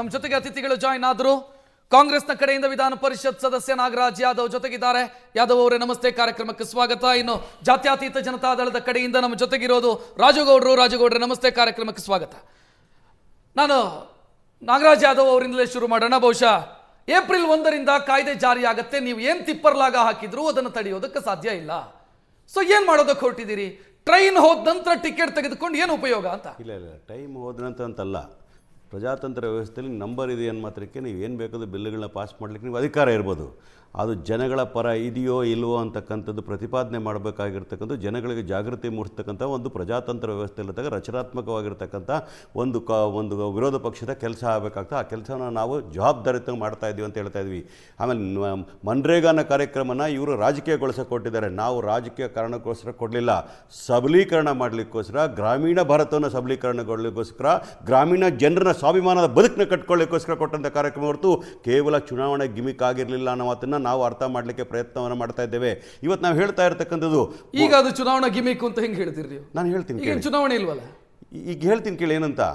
ನಮ್ಮ ಜೊತೆಗೆ ಅತಿಥಿಗಳು ಜಾಯಿನ್ ಆದರು. ಕಾಂಗ್ರೆಸ್ನ ಕಡೆಯಿಂದ ವಿಧಾನ ಪರಿಷತ್ ಸದಸ್ಯ ನಾಗರಾಜ್ ಯಾದವ್ ಜೊತೆಗಿದ್ದಾರೆ. ಯಾದವ್ ಅವರೇ ನಮಸ್ತೆ, ಕಾರ್ಯಕ್ರಮಕ್ಕೆ ಸ್ವಾಗತ. ಇನ್ನು ಜಾತ್ಯತೀತ ಜನತಾದಳದ ಕಡೆಯಿಂದ ನಮ್ಮ ಜೊತೆಗಿರೋದು ರಾಜುಗೌಡ್ರೆ ನಮಸ್ತೆ, ಕಾರ್ಯಕ್ರಮಕ್ಕೆ ಸ್ವಾಗತ. ನಾನು ನಾಗರಾಜ್ ಯಾದವ್ ಅವರಿಂದಲೇ ಶುರು ಮಾಡೋಣ. ಬಹುಶಃ ಏಪ್ರಿಲ್ 1ರಿಂದ ಕಾಯ್ದೆ ಜಾರಿಯಾಗತ್ತೆ, ನೀವು ಏನು ತಿಪ್ಪರ್ಲಾಗ ಹಾಕಿದ್ರು ಅದನ್ನು ತಡೆಯೋದಕ್ಕೆ ಸಾಧ್ಯ ಇಲ್ಲ. ಸೊ ಏನು ಮಾಡೋದಕ್ಕೆ ಹೊರಟಿದ್ದೀರಿ? ಟ್ರೈನ್ ಹೋದ ನಂತರ ಟಿಕೆಟ್ ತೆಗೆದುಕೊಂಡು ಏನು ಉಪಯೋಗ ಅಂತ? ಇಲ್ಲ ಟೈಮ್ ಹೋದ ನಂತರ ಅಂತಲ್ಲ, ಪ್ರಜಾತಂತ್ರ ವ್ಯವಸ್ಥೆಯಲ್ಲಿ ನಂಬರ್ ಇದೆ ಅನ್ನೋ ಮಾತ್ರಕ್ಕೆ ನೀವು ಏನು ಬೇಕಾದರೂ ಬಿಲ್ಗಳನ್ನ ಪಾಸ್ ಮಾಡಲಿಕ್ಕೆ ನೀವು ಅಧಿಕಾರ ಇರ್ಬೋದು. ಅದು ಜನಗಳ ಪರ ಇದೆಯೋ ಇಲ್ವೋ ಅಂತಕ್ಕಂಥದ್ದು ಪ್ರತಿಪಾದನೆ ಮಾಡಬೇಕಾಗಿರ್ತಕ್ಕಂಥ, ಜನಗಳಿಗೆ ಜಾಗೃತಿ ಮೂಡಿಸ್ತಕ್ಕಂಥ ಒಂದು ಪ್ರಜಾತಂತ್ರ ವ್ಯವಸ್ಥೆಯಲ್ಲಿದ್ದಾಗ ರಚನಾತ್ಮಕವಾಗಿರ್ತಕ್ಕಂಥ ಒಂದು ವಿರೋಧ ಪಕ್ಷದ ಕೆಲಸ ಆಗಬೇಕಾಗ್ತದೆ. ಆ ಕೆಲಸವನ್ನು ನಾವು ಜವಾಬ್ದಾರಿತ ಮಾಡ್ತಾ ಇದ್ದೀವಿ ಅಂತ ಹೇಳ್ತಾ ಇದ್ವಿ. ಆಮೇಲೆ ಮನ್ರೇಗಾನ ಕಾರ್ಯಕ್ರಮನ ಇವರು ರಾಜಕೀಯಗೊಳಿಸೋಕೆ ಕೊಟ್ಟಿದ್ದಾರೆ. ನಾವು ರಾಜಕೀಯ ಕಾರಣಕ್ಕೋಸ್ಕರ ಕೊಡಲಿಲ್ಲ, ಸಬಲೀಕರಣ ಮಾಡಲಿಕ್ಕೋಸ್ಕರ, ಗ್ರಾಮೀಣ ಭಾರತವನ್ನು ಸಬಲೀಕರಣಗೊಳ್ಳಲಿಕ್ಕೋಸ್ಕರ, ಗ್ರಾಮೀಣ ಜನರನ್ನ ಸ್ವಾಭಿಮಾನದ ಬದುಕನ್ನ ಕಟ್ಕೊಳ್ಳಿಕ್ಕೋಸ್ಕರ ಕೊಟ್ಟಂಥ ಕಾರ್ಯಕ್ರಮ ಹೊರತು ಕೇವಲ ಚುನಾವಣೆ ಗಿಮಿಕ್ ಆಗಿರಲಿಲ್ಲ ಅನ್ನೋ ಮಾತನ್ನು ನಾವು ಅರ್ಥ ಮಾಡಲಿಕ್ಕೆ ಪ್ರಯತ್ನವನ್ನು ಮಾಡ್ತಾ ಇದ್ದೇವೆ. ಇವತ್ತು ನಾವು ಹೇಳ್ತಾ ಇರ್ತಕ್ಕಂಥದ್ದು, ಈಗ ಅದು ಚುನಾವಣಾ ಗಿಮಿಕ್ ಅಂತ ಹೆಂಗೆ ಹೇಳ್ತೀರಿ? ನಾನು ಹೇಳ್ತೀನಿ, ಚುನಾವಣೆ ಇಲ್ವಲ್ಲ, ಈಗ ಹೇಳ್ತೀನಿ ಕೇಳಿ ಏನಂತ.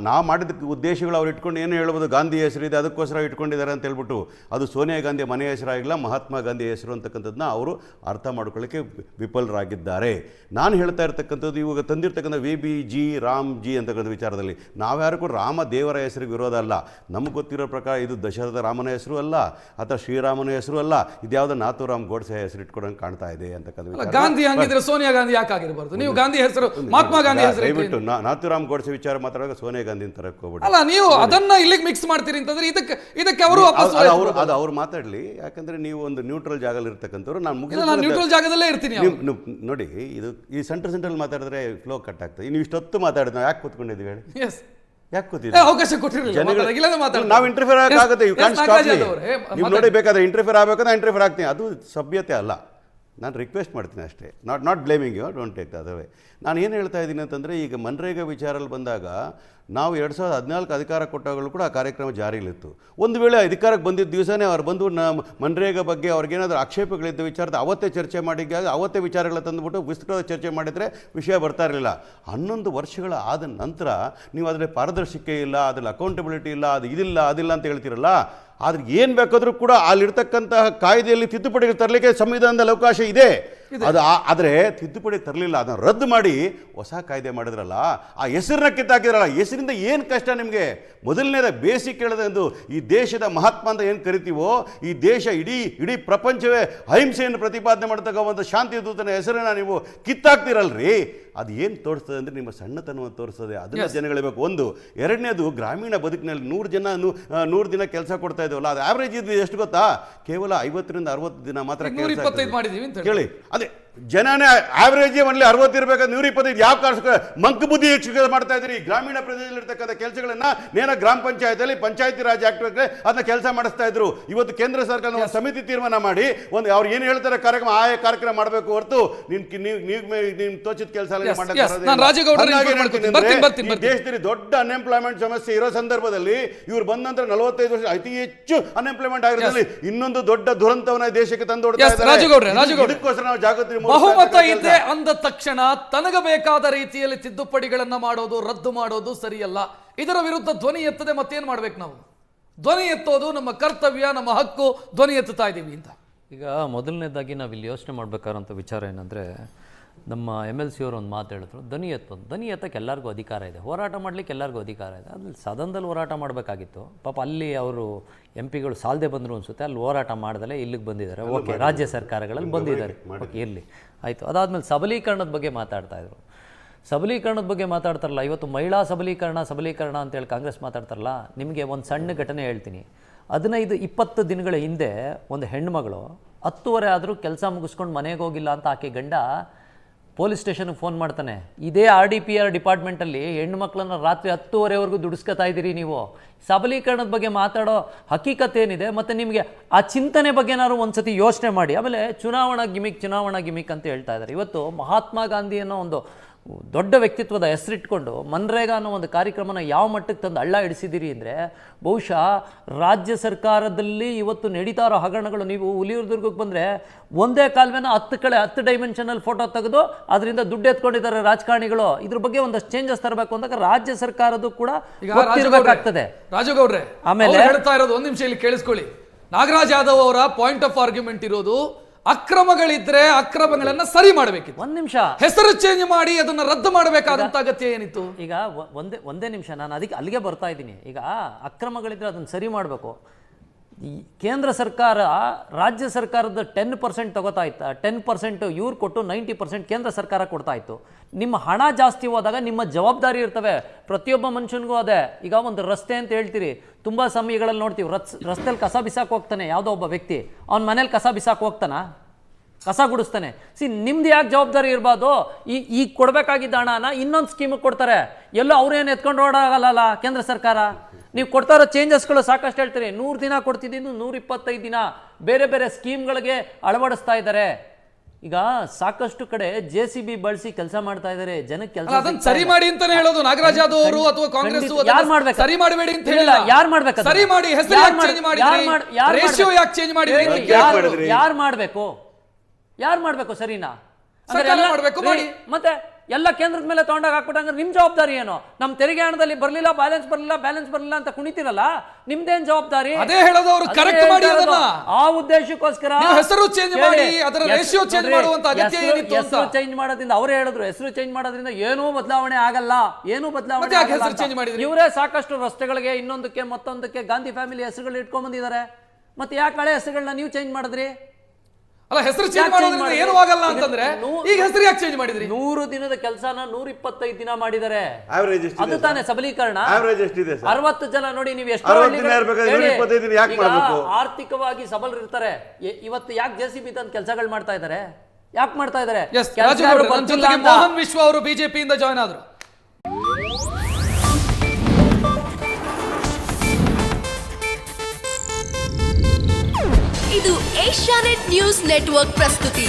ನಾವು ಮಾಡಿದ ಉದ್ದೇಶಗಳು ಅವ್ರು ಇಟ್ಕೊಂಡು ಏನು ಹೇಳ್ಬೋದು, ಗಾಂಧಿ ಹೆಸರಿದೆ ಅದಕ್ಕೋಸ್ಕರ ಇಟ್ಕೊಂಡಿದ್ದಾರೆ ಅಂತ ಹೇಳ್ಬಿಟ್ಟು, ಅದು ಸೋನಿಯಾ ಗಾಂಧಿ ಮನೆ ಹೆಸರಾಗಿಲ್ಲ, ಮಹಾತ್ಮ ಗಾಂಧಿ ಹೆಸರು ಅಂತಕ್ಕಂಥದ್ದನ್ನ ಅವರು ಅರ್ಥ ಮಾಡ್ಕೊಳ್ಳಿಕ್ಕೆ ವಿಫಲರಾಗಿದ್ದಾರೆ. ನಾನು ಹೇಳ್ತಾ ಇರ್ತಕ್ಕಂಥದ್ದು, ಇವಾಗ ತಂದಿರ್ತಕ್ಕಂಥ VBG ರಾಮ್ಜಿ ಅಂತಕ್ಕಂಥ ವಿಚಾರದಲ್ಲಿ ನಾವ್ಯಾರು ಕೂಡ ರಾಮ ದೇವರ ಹೆಸರಿಗೆ ವಿರೋಧ ಅಲ್ಲ. ನಮ್ಗೆ ಗೊತ್ತಿರೋ ಪ್ರಕಾರ ಇದು ದಶರಥ ರಾಮನ ಹೆಸರು ಅಲ್ಲ, ಅಥವಾ ಶ್ರೀರಾಮನ ಹೆಸರು ಅಲ್ಲ, ಇದ್ಯಾವುದೋ ನಾಥೂರಾಮ್ ಗೋಡ್ಸೆ ಹೆಸರು ಇಟ್ಕೊಡಂಗೆ ಕಾಣ್ತಾ ಇದೆ ಅಂತಕ್ಕಂಥ. ಗಾಂಧಿ ಹಂಗಿದ್ರೆ ಸೋನಿಯಾ ಗಾಂಧಿ ಯಾಕೆ ಆಗಿರಬಾರ್ದು? ನೀವು ಗಾಂಧಿ ಹೆಸರು, ಮಹಾತ್ಮ ಗಾಂಧಿ ಹೆಸರು ದಯವಿಟ್ಟು ನಾಥೂರಾಮ್ ಗೋಡ್ಸೆ ವಿಚಾರ ಮಾತಾಡುವಾಗ ಸೋನಿಯಾ ಗಾಂಧಿ ಅಂತ ಹೋಗ್ಬಿಡಿ. ಅಲ್ಲ, ನೀವು ಅದನ್ನ ಇಲ್ಲಿಗೆ ಮಿಕ್ಸ್ ಮಾಡ್ತೀರಿ ಅಂತಂದ್ರೆ ಇದಕ್ಕೆ ಅವರು ಅದು ಅವ್ರು ಮಾತಾಡಲಿ. ಯಾಕಂದ್ರೆ ನೀವು ಒಂದು ನ್ಯೂಟ್ರಲ್ ಜಾಗದಲ್ಲಿ ಇರ್ತಕ್ಕಂಥವ್ರು, ನಾನು ನ್ಯೂಟ್ರಲ್ ಜಾಗದಲ್ಲೇ ಇರ್ತೀನಿ. ನೋಡಿ, ಇದು ಈ ಸೆಂಟ್ರಲ್ ಮಾತಾಡಿದ್ರೆ ಫ್ಲೋ ಕಟ್ ಆಗ್ತದೆ. ನೀವು ಇಷ್ಟೊತ್ತು ಮಾತಾಡಿದ್ ನಾವು ಯಾಕೆ ಕೂತ್ಕೊಂಡಿದ್ದೀವಿ ಹೇಳಿ? ಯಾಕೆ ಕೂತಿದ್ದೀವಿ? ಅವಕಾಶ ಕೊಟ್ಟಿರಲಿಲ್ಲ. ನಾವು ಇಂಟರ್ಫಿಯರ್ ಆಗುತ್ತೆ. ನೀವು ನೋಡಿ, ಬೇಕಾದ್ರೆ ಇಂಟರ್ಫಿಯರ್ ಆಗಬೇಕಾದ್ರೆ ಇಂಟರ್ಫಿಯರ್ ಆಗ್ತೀನಿ. ಅದು ಸಭ್ಯತೆ ಅಲ್ಲ. ನಾನು ರಿಕ್ವೆಸ್ಟ್ ಮಾಡ್ತೀನಿ ಅಷ್ಟೇ, not blaming you, don't take that away. ನಾನು ಏನು ಹೇಳ್ತಾ ಇದ್ದೀನಿ ಅಂತಂದರೆ, ಈಗ ಮನ್ರೇಗಾ ವಿಚಾರಲ್ಲಿ ಬಂದಾಗ ನಾವು 2014 ಅಧಿಕಾರ ಕೊಟ್ಟಾಗಲೂ ಕೂಡ ಆ ಕಾರ್ಯಕ್ರಮ ಜಾರಿಯಲ್ಲಿತ್ತು. ಒಂದು ವೇಳೆ ಅಧಿಕಾರಕ್ಕೆ ಬಂದಿದ್ದ ದಿವಸನೇ ಅವ್ರು ಬಂದು ಮನ್ರೇಗಾ ಬಗ್ಗೆ ಅವ್ರಿಗೇನಾದರೂ ಆಕ್ಷೇಪಗಳಿದ್ದ ವಿಚಾರದ ಅವತ್ತೇ ಚರ್ಚೆ ಮಾಡಿದ್ದಾಗ ಅವತ್ತೇ ವಿಚಾರಗಳ ತಂದುಬಿಟ್ಟು ವಿಸ್ತೃತ ಚರ್ಚೆ ಮಾಡಿದರೆ ವಿಷಯ ಬರ್ತಾ ಇರಲಿಲ್ಲ. 11 ವರ್ಷಗಳ ಆದ ನಂತರ ನೀವು ಅದರಲ್ಲಿ ಪಾರದರ್ಶಿಕೆ ಇಲ್ಲ, ಅದರಲ್ಲಿ ಅಕೌಂಟಬಿಲಿಟಿ ಇಲ್ಲ, ಅದು ಇದಿಲ್ಲ ಅದಿಲ್ಲ ಅಂತ ಹೇಳ್ತೀರಲ್ಲ. ಆದ್ರೆ ಏನು ಬೇಕಾದರೂ ಕೂಡ ಅಲ್ಲಿರ್ತಕ್ಕಂತಹ ಕಾಯ್ದೆಯಲ್ಲಿ ತಿದ್ದುಪಡಿಗಳು ತರಲಿಕ್ಕೆ ಸಂವಿಧಾನದಲ್ಲಿ ಅವಕಾಶ ಇದೆ. ಆದರೆ ತಿದ್ದುಪಡಿ ತರಲಿಲ್ಲ, ಅದನ್ನು ರದ್ದು ಮಾಡಿ ಹೊಸ ಕಾಯ್ದೆ ಮಾಡಿದ್ರಲ್ಲ, ಆ ಹೆಸರನ್ನ ಕಿತ್ತಾಕಿದ್ರಲ್ಲ. ಹೆಸರಿಂದ ಏನು ಕಷ್ಟ ನಿಮಗೆ? ಮೊದಲನೇದಾಗಿ ಬೇಸಿಕ್ ಹೇಳೋದು, ಈ ದೇಶದ ಮಹಾತ್ಮ ಅಂತ ಏನು ಕರಿತೀವೋ, ಈ ದೇಶ ಇಡೀ ಪ್ರಪಂಚವೇ ಅಹಿಂಸೆಯನ್ನು ಪ್ರತಿಪಾದನೆ ಮಾಡ್ತಕ್ಕ ಒಂದು ಶಾಂತಿ ದೂತನ ಹೆಸರನ್ನ ನೀವು ಕಿತ್ತಾಕ್ತಿರಲ್ರಿ. ಅದು ಏನು ತೋರಿಸ್ತದೆ ಅಂದರೆ ನಿಮ್ಮ ಸಣ್ಣತನವನ್ನು ತೋರಿಸ್ತದೆ. ಅದನ್ನ ಜನಗಳಿಬೇಕು. ಒಂದು. ಎರಡನೇದು, ಗ್ರಾಮೀಣ ಬದುಕಿನಲ್ಲಿ 100 ದಿನ ಕೆಲಸ ಕೊಡ್ತಾ ಇದ್ದೀವಲ್ಲ, ಅದು ಆವ್ರೇಜ್ ಇದ್ದು ಎಷ್ಟು ಗೊತ್ತಾ? ಕೇವಲ 50ರಿಂದ 60 ದಿನ ಮಾತ್ರ ಕೆಲಸ. ಕೇಳಿ, ಅದೇ ಜನನೇ ಆವ್ರೇಜ್ ಮನೇಲಿ 60 ಇರಬೇಕಾದ್ರೆ 125 ಯಾವ ಕಾರಣ ಮಂಕ್ ಬುದ್ಧಿ ಹೆಚ್ಚು ಮಾಡ್ತಾ ಇದ್ದೀರಿ? ಗ್ರಾಮೀಣ ಪ್ರದೇಶದಲ್ಲಿರ್ತಕ್ಕಂಥ ಕೆಲಸಗಳನ್ನ ನೇರ ಗ್ರಾಮ ಪಂಚಾಯತಿಯಲ್ಲಿ ಪಂಚಾಯತಿ ರಾಜ್ ಆಕ್ಟ್ ಅದನ್ನ ಕೆಲಸ ಮಾಡಿಸ್ತಾ ಇದ್ರು. ಇವತ್ತು ಕೇಂದ್ರ ಸರ್ಕಾರ ಒಂದು ಸಮಿತಿ ತೀರ್ಮಾನ ಮಾಡಿ ಅವ್ರು ಏನು ಹೇಳ್ತಾರೆ ಕಾರ್ಯಕ್ರಮ, ಆ ಕಾರ್ಯಕ್ರಮ ಮಾಡಬೇಕು ಹೊರತು ನೀವು ತೋಚಿದ ಕೆಲಸ ದೇಶದಲ್ಲಿ ದೊಡ್ಡ ಅನ್ಎಂಪ್ಲಾಯ್ಮೆಂಟ್ ಸಮಸ್ಯೆ ಇರೋ ಸಂದರ್ಭದಲ್ಲಿ ಇವ್ರು ಬಂದ ನಂತರ 45 ವರ್ಷ ಅತಿ ಹೆಚ್ಚು ಅನ್ಎಂಪ್ಲಾಯ್ಮೆಂಟ್ ಆಗಿರೋದ್ರಲ್ಲಿ ಇನ್ನೊಂದು ದೊಡ್ಡ ದುರಂತವನ್ನ ದೇಶಕ್ಕೆ ತಂದೊಡ್ತಾ ಇದ್ದಾರೆ. ಇದಕ್ಕೋಸ್ಕರ ನಾವು ಜಾಗೃತಿ ಬಹುಮತ ಇದೆ ಅಂದ ತಕ್ಷಣ ತನಗೆ ಬೇಕಾದ ರೀತಿಯಲ್ಲಿ ತಿದ್ದುಪಡಿಗಳನ್ನ ಮಾಡೋದು, ರದ್ದು ಮಾಡೋದು ಸರಿಯಲ್ಲ. ಇದರ ವಿರುದ್ಧ ಧ್ವನಿ ಎತ್ತದೆ. ಮತ್ತೇನ್ ಮಾಡ್ಬೇಕು? ನಾವು ಧ್ವನಿ ಎತ್ತೋದು ನಮ್ಮ ಕರ್ತವ್ಯ, ನಮ್ಮ ಹಕ್ಕು. ಧ್ವನಿ ಎತ್ತುತ್ತಾ ಇದ್ದೀವಿ ಅಂತ. ಈಗ ಮೊದಲನೇದಾಗಿ ನಾವು ಇಲ್ಲಿ ಯೋಚನೆ ಮಾಡ್ಬೇಕಾದಂಥ ವಿಚಾರ ಏನಂದರೆ, ನಮ್ಮ MLC ಅವರು ಒಂದು ಮಾತು ಹೇಳಿದ್ರು, ಧ್ವನಿ ಎತ್ತಕ್ಕೆ ಎಲ್ಲರಿಗೂ ಅಧಿಕಾರ ಇದೆ, ಹೋರಾಟ ಮಾಡಲಿಕ್ಕೆ ಎಲ್ಲರಿಗೂ ಅಧಿಕಾರ ಇದೆ. ಅದ್ರಲ್ಲಿ ಸದನದಲ್ಲಿ ಹೋರಾಟ ಮಾಡಬೇಕಾಗಿತ್ತು. ಪಾಪ ಅಲ್ಲಿ ಅವರು MP ಗಳು ಸಾಲದೆ ಬಂದರು ಅನಿಸುತ್ತೆ, ಅಲ್ಲಿ ಹೋರಾಟ ಮಾಡ್ದಲೇ ಇಲ್ಲಿಗೆ ಬಂದಿದ್ದಾರೆ. ಓಕೆ, ರಾಜ್ಯ ಸರ್ಕಾರಗಳಲ್ಲಿ ಬಂದಿದ್ದಾರೆ, ಓಕೆ, ಇರಲಿ, ಆಯಿತು. ಅದಾದಮೇಲೆ ಸಬಲೀಕರಣದ ಬಗ್ಗೆ ಮಾತಾಡ್ತಾಯಿದ್ರು. ಸಬಲೀಕರಣದ ಬಗ್ಗೆ ಮಾತಾಡ್ತಾರಲ್ಲ, ಇವತ್ತು ಮಹಿಳಾ ಸಬಲೀಕರಣ ಅಂತೇಳಿ ಕಾಂಗ್ರೆಸ್ ಮಾತಾಡ್ತಾರಲ್ಲ. ನಿಮಗೆ ಒಂದು ಸಣ್ಣ ಘಟನೆ ಹೇಳ್ತೀನಿ. 15-20 ದಿನಗಳ ಹಿಂದೆ ಒಂದು ಹೆಣ್ಮಗಳು 10:30 ಆದರೂ ಕೆಲಸ ಮುಗಿಸ್ಕೊಂಡು ಮನೆಗೆ ಹೋಗಿಲ್ಲ ಅಂತ ಆಕೆ ಗಂಡ ಪೊಲೀಸ್ ಸ್ಟೇಷನ್ಗೆ ಫೋನ್ ಮಾಡ್ತಾನೆ. ಇದೇ RDPR ಡಿಪಾರ್ಟ್ಮೆಂಟಲ್ಲಿ ಹೆಣ್ಮಕ್ಳನ್ನ ರಾತ್ರಿ 10:30ವರೆಗೂ ದುಡಿಸ್ಕೊತಾ ಇದ್ದೀರಿ ನೀವು. ಸಬಲೀಕರಣದ ಬಗ್ಗೆ ಮಾತಾಡೋ ಹಕೀಕತ್ ಏನಿದೆ? ಮತ್ತು ನಿಮಗೆ ಆ ಚಿಂತನೆ ಬಗ್ಗೆ ಏನಾದ್ರು ಒಂದ್ಸತಿ ಯೋಚನೆ ಮಾಡಿ. ಆಮೇಲೆ ಚುನಾವಣಾ ಗಿಮಿಕ್ ಅಂತ ಹೇಳ್ತಾ ಇದ್ದಾರೆ. ಇವತ್ತು ಮಹಾತ್ಮ ಗಾಂಧಿ ಅನ್ನೋ ಒಂದು ದೊಡ್ಡ ವ್ಯಕ್ತಿತ್ವದ ಹೆಸರಿಟ್ಕೊಂಡು ಮನ್ರೇಗಾ ಅನ್ನೋ ಒಂದು ಕಾರ್ಯಕ್ರಮನ ಯಾವ ಮಟ್ಟಕ್ಕೆ ತಂದು ಹಳ್ಳ ಹಿಡಿಸಿದ್ದೀರಿ ಅಂದರೆ ಬಹುಶಃ ರಾಜ್ಯ ಸರ್ಕಾರದಲ್ಲಿ ಇವತ್ತು ನಡೀತಾ ಇರೋ ಹಗರಣಗಳು, ನೀವು ಹುಲಿಯೂರ್ದುರ್ಗಕ್ಕೆ ಬಂದರೆ ಒಂದೇ ಕಾಲುವೆನ 10 ಡೈಮೆನ್ಷನಲ್ಲಿ ಫೋಟೋ ತೆಗೆದು ಅದರಿಂದ ದುಡ್ಡು ಎತ್ಕೊಂಡಿದ್ದಾರೆ ರಾಜಕಾರಣಿಗಳು. ಇದ್ರ ಬಗ್ಗೆ ಒಂದಷ್ಟು ಚೇಂಜಸ್ ತರಬೇಕು ಅಂದಾಗ ರಾಜ್ಯ ಸರ್ಕಾರದ್ದು ಕೂಡ ಗೊತ್ತಿರಬೇಕಾಗ್ತದೆ. ರಾಜುಗೌಡ್ರೆ ಆಮೇಲೆ ಹೇಳ್ತಾ ಇರೋದು ಒಂದು ನಿಮಿಷ ಇಲ್ಲಿ ಕೇಳಿಸ್ಕೊಳ್ಳಿ. ನಾಗರಾಜ್ ಯಾದವ್ ಅವರ ಪಾಯಿಂಟ್ ಆಫ್ ಆರ್ಗ್ಯುಮೆಂಟ್ ಇರೋದು ಅಕ್ರಮಗಳಿದ್ರೆ ಅಕ್ರಮಗಳನ್ನ ಸರಿ ಮಾಡಬೇಕಿತ್ತು. ಒಂದ್ ನಿಮಿಷ ಹೆಸರು ಚೇಂಜ್ ಮಾಡಿ ಅದನ್ನ ರದ್ದು ಮಾಡಬೇಕಾದಂತ ಅಗತ್ಯ ಏನಿತ್ತು? ಈಗ ಒಂದೇ ನಿಮಿಷ, ನಾನು ಅದಕ್ಕೆ ಅಲ್ಲಿಗೆ ಬರ್ತಾ ಇದ್ದೀನಿ. ಈಗ ಅಕ್ರಮಗಳಿದ್ರೆ ಅದನ್ನು ಸರಿ ಮಾಡಬೇಕು. ಈ ಕೇಂದ್ರ ಸರ್ಕಾರ ರಾಜ್ಯ ಸರ್ಕಾರದ 10% ತಗೋತಾ ಇತ್ತು, 10% ಇವ್ರು ಕೊಟ್ಟು 90% ಕೇಂದ್ರ ಸರ್ಕಾರ ಕೊಡ್ತಾ ಇತ್ತು. ನಿಮ್ಮ ಹಣ ಜಾಸ್ತಿ ಹೋದಾಗ ನಿಮ್ಮ ಜವಾಬ್ದಾರಿ ಇರ್ತವೆ. ಪ್ರತಿಯೊಬ್ಬ ಮನುಷ್ಯನಿಗೂ ಅದೇ. ಈಗ ಒಂದು ರಸ್ತೆ ಅಂತ ಹೇಳ್ತೀರಿ, ತುಂಬ ಸಮಯಗಳಲ್ಲಿ ನೋಡ್ತೀವಿ ರಸ್ತೆಯಲ್ಲಿ ಕಸ ಬಿಸಾಕ್ ಹೋಗ್ತಾನೆ ಯಾವುದೋ ಒಬ್ಬ ವ್ಯಕ್ತಿ, ಅವ್ನ ಮನೇಲಿ ಕಸ ಬಿಸಾಕ್ ಹೋಗ್ತಾನ, ಕಸ ಗುಡಿಸ್ತಾನೆ. ನಿಮ್ದು ಯಾಕೆ ಜವಾಬ್ದಾರಿ ಇರಬಾರ್ದು? ಈಗ ಕೊಡಬೇಕಾಗಿದ್ದ ಹಣನ ಇನ್ನೊಂದು ಸ್ಕೀಮಿಗೆ ಕೊಡ್ತಾರೆ. ಎಲ್ಲೋ ಅವ್ರೇನು ಎತ್ಕೊಂಡು ಓಡಾಗಲ್ಲ ಕೇಂದ್ರ ಸರ್ಕಾರ. ನೀವು ಕೊಡ್ತಾ ಇರೋ ಚೇಂಜಸ್ಗಳು ಸಾಕಷ್ಟು ಹೇಳ್ತೀರಿ. 100 ದಿನ ಕೊಡ್ತಿದ್ದು 125 ದಿನ ಬೇರೆ ಬೇರೆ ಸ್ಕೀಮ್ಗಳಿಗೆ ಅಳವಡಿಸ್ತಾ ಇದ್ದಾರೆ. ಈಗ ಸಾಕಷ್ಟು ಕಡೆ JCB ಬಳಸಿ ಕೆಲಸ ಮಾಡ್ತಾ ಇದ್ದಾರೆ. ಜನಕ್ಕೆ ಕೆಲಸ ಸರಿ ಮಾಡಿ ಅಂತಾನೆ ಹೇಳೋದು ನಾಗರಾಜ್ ಯಾದವ್ ಅವರು ಅಥವಾ ಕಾಂಗ್ರೆಸ್. ಯಾರು ಮಾಡ್ಬೇಕು? ಸರಿ ಮಾಡಬೇಡಿ ಅಂತ ಹೇಳಿಲ್ಲ. ಯಾರು ಮಾಡ್ಬೇಕು? ಸರಿ ಮಾಡಿ. ಹೆಸರು ಯಾಕೆ ಚೇಂಜ್ ಮಾಡಿದ್ರಿ? ರೇಷಿಯೋ ಯಾಕೆ ಚೇಂಜ್ ಮಾಡಿದ್ರಿ? ಯಾರು ಮಾಡ್ಬೇಕು? ಸರಿನಾ? ಸರ್ಕಾರ ಮಾಡ್ಬೇಕು, ಮಾಡಿ. ಮತ್ತೆ ಎಲ್ಲ ಕೇಂದ್ರದ ಮೇಲೆ ತಗೊಂಡಾಗ ಹಾಕ್ಬಿಟ್ಟಂದ್ರೆ ನಿಮ್ ಜವಾಬ್ದಾರಿ ಏನು? ನಮ್ ತೆರಿಗೆ ಹಣದಲ್ಲಿ ಬ್ಯಾಲೆನ್ಸ್ ಬರಲಿಲ್ಲ ಅಂತ ಕುಣಿತಿರಲ್ಲ, ನಿಮ್ದೇನ್ ಜವಾಬ್ದಾರಿ? ಅದೇ ಹೇಳೋದು ಅವರು ಕರೆಕ್ಟ್ ಮಾಡಿ ಅದನ್ನ. ಆ ಉದ್ದೇಶಕ್ಕೋಸ್ಕರ ಹೆಸರು ಚೇಂಜ್ ಮಾಡಿ ಅದರ ರೇಷಿಯೋ ಚೇಂಜ್ ಮಾಡುವಂತ ಅಗತ್ಯ ಏನಿತ್ತು ಅಂತ. ಹೆಸರು ಚೇಂಜ್ ಮಾಡೋದ್ರಿಂದ ಅವರೇ ಹೇಳಿದ್ರು, ಹೆಸರು ಚೇಂಜ್ ಮಾಡೋದ್ರಿಂದ ಏನೂ ಬದಲಾವಣೆ ಆಗಲ್ಲ, ಇವರೇ ಸಾಕಷ್ಟು ರಸ್ತೆಗಳಿಗೆ ಇನ್ನೊಂದಕ್ಕೆ ಮತ್ತೊಂದಕ್ಕೆ ಗಾಂಧಿ ಫ್ಯಾಮಿಲಿ ಹೆಸರುಗಳು ಇಟ್ಕೊಂಡ್ ಬಂದಿದ್ದಾರೆ. ಮತ್ತೆ ಯಾಕೆ ಹಳೆ ಹೆಸರುಗಳನ್ನ ನೀವು ಚೇಂಜ್ ಮಾಡಿದ್ರಿ? ಅಲ್ಲ, ಹೆಸರು ಚೇಂಜ್ ಮಾಡೋದ್ರಿಂದ ಏನೂ ಆಗಲ್ಲ ಅಂತಂದ್ರೆ ಈಗ ಹೆಸರು ಯಾಕೆ ಚೇಂಜ್ ಮಾಡಿದ್ರಿ? 100 ದಿನದ ಕೆಲಸನ 125 ದಿನ ಮಾಡಿದ್ದಾರೆ. ಅದು ತಾನೇ ಸಬಲೀಕರಣ. 60 ಜನ ನೋಡಿ, ನೀವು ಎಷ್ಟು ಆರ್ಥಿಕವಾಗಿ ಸಬಲರಿರ್ತಾರೆ. ಇವತ್ತು ಯಾಕೆ JCB ತಂದು ಕೆಲಸಗಳು ಮಾಡ್ತಾ ಇದ್ದಾರೆ? ಯಾಕೆ ಮಾಡ್ತಾ ಇದ್ದಾರೆ? ಮೋಹನ್ ವಿಶ್ವ ಅವರು ಬಿಜೆಪಿಯಿಂದ ಜಾಯ್ನ್ ಆದ್ರು. ಇದು ಏಷ್ಯಾನೆಟ್ ನ್ಯೂಸ್ ನೆಟ್ವರ್ಕ್ ಪ್ರಸ್ತುತಿ.